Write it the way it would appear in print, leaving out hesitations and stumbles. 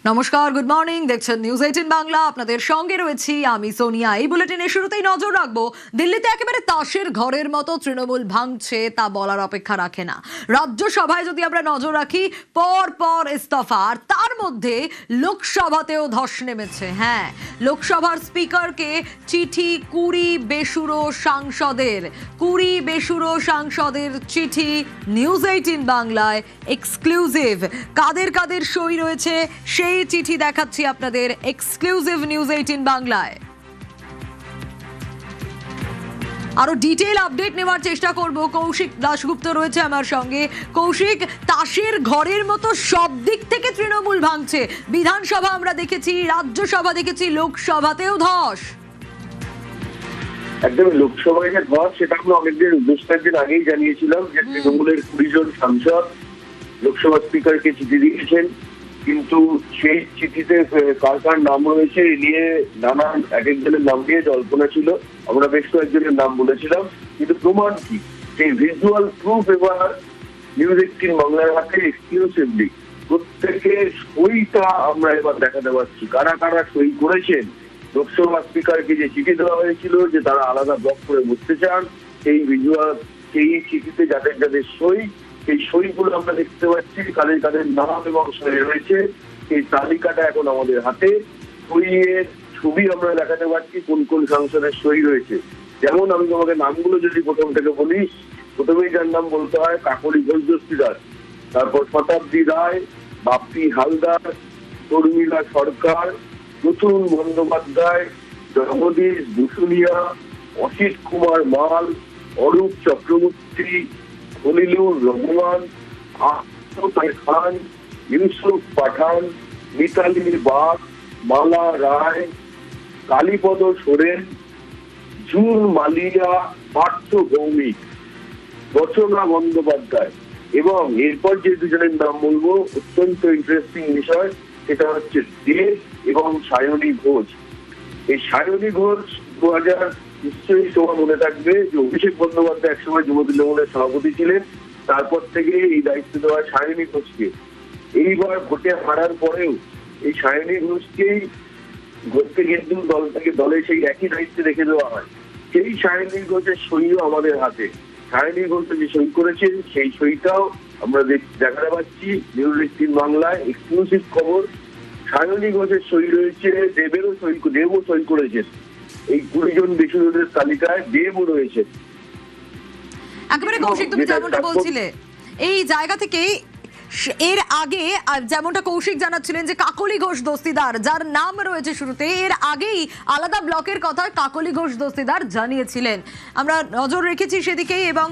নমস্কার, good morning. দেখছেন news 18 Bangla. আপনাদের সঙ্গে রয়েছি আমি সোনিয়া। এই বুলেটিনের শুরুতেই নজর রাখবো, দিল্লিতে একেবারে তাসের ঘরের মতো তৃণমূল ভাঙছে তা বলার অপেক্ষা রাখে না। রাজ্যসভায় যদি আমরা নজর রাখি, পর পর ইস্তফা, আর তার মধ্যে লোকসভাতেও ধস নেমেছে। হ্যাঁ, লোকসভার স্পিকারকে চিঠি 20 বেসুরো সাংসদের চিঠি নিউজ 18 বাংলায় এক্সক্লুসিভ। কাদের কাদের সই রয়েছে সেই চিঠি দেখাচ্ছি আপনাদের এক্সক্লুসিভ নিউজ 18 বাংলায়। আরো ডিটেইল আপডেট নেওয়ার চেষ্টা করব। কৌশিক দাশগুপ্ত রয়েছে আমার সঙ্গে। কৌশিক, তাসের ঘরের মতো সব দিক থেকে তৃণমূল ভাঙছে। বিধানসভা আমরা দেখেছি, রাজ্যসভা দেখেছি, লোকসভাতেও ধস। একদম লোকসভায় যে ধস, সেটা আমরা অনেকদিন বেশ কয়েকদিন আগেই জানিয়েছিলাম যে তৃণমূলের 20 জন সাংসদ লোকসভা স্পিকারকে চিঠি দিয়েছেন, কিন্তু সেই চিঠিতে কার কার নাম রয়েছে এ নিয়ে নানান এক একজনের নাম নিয়ে জল্পনা ছিল। আমরা বেশ কয়েকজনের নাম বলেছিলাম, কিন্তু প্রমাণ কি, সেই ভিজুয়াল প্রুফ এবার নিউজ 18 বাংলার হাতে এক্সক্লুসিভলি প্রত্যেকের সইটা আমরা এবার দেখাতে পারছি। কারা কারা সই করেছেন। লোকসভা স্পিকারকে যে চিঠি দেওয়া হয়েছিল যে তারা আলাদা ব্লক করে বসতে চান, সেই ভিজুয়াল, সেই চিঠিতে যাদের যাদের সই, সেই সইগুলো আমরা দেখতে পাচ্ছি। কাদের কাদের নাম এবং সই রয়েছে সেই তালিকাটা এখন আমাদের হাতে। সইয়ের ছবি আমরা দেখাতে পারছি, কোন কোন সাংসদের সই রয়েছে। যেমন আমি তোমাকে নামগুলো যদি প্রথম থেকে বলি, প্রথমেই যার নাম বলতে হয় কাকলি ঘোষ দস্তিদার, তারপর শতাব্দী রায়, বাপ্পি হালদার, শর্মিলা সরকার, প্রতুল বন্দ্যোপাধ্যায়, জগদীশ ভূষুনিয়া, অসিত কুমার মাল, অরূপ চক্রবর্তী, খলিলুর রহমান, আশফাক খান, ইউসুফ পাঠান, মিতালি বাগ, মালা রায়, কালীপদ সোরেন, জুন মালিয়া, পার্থ ভৌমিক, রচনা বন্দ্যোপাধ্যায়। এবং এরপর যে দুজনের নাম বলবো, অত্যন্ত ইন্টারেস্টিং বিষয়, সেটা হচ্ছে দেব এবং সায়নী ঘোষ। এই সায়নী ঘোষ 2000 নিশ্চয়ই তোমার মনে থাকবে যে অভিষেক বন্দ্যোপাধ্যায় একসময় যুব তৃণমূলের সভাপতি ছিলেন, তারপর থেকে এই দায়িত্ব দেওয়া সায়নী ঘোষকে। এইবার ভোটে হারার পরেও এই সায়নী ঘোষকেই ঘুরতে কিন্তু দল থেকে দলে সেই একই দায়িত্বে রেখে দেওয়া হয়। সেই সায়নী ঘোষের সইও আমাদের হাতে। সায়নী ঘোষ যে সই করেছেন সেই সইটাও আমরা দেখাতে পাচ্ছি নিউজ 18 বাংলায় এক্সক্লুসিভ খবর। সায়নী ঘোষের সই রয়েছে, দেবও সই করেছেন। এই 20 জন বেসুরোদের তালিকায় দেবও রয়েছে। একেবারে কৌশিক, তুমি যেমনটা বলছিলে এই জায়গা থেকে, এর আগে যেমনটা কৌশিক জানাচ্ছিলেন যে কাকলি ঘোষ দস্তিদার যার নাম রয়েছে শুরুতে, এর আগেই আলাদা ব্লকের কথা কাকলি ঘোষ দস্তিদার জানিয়েছিলেন। আমরা নজর রেখেছি সেদিকেই এবং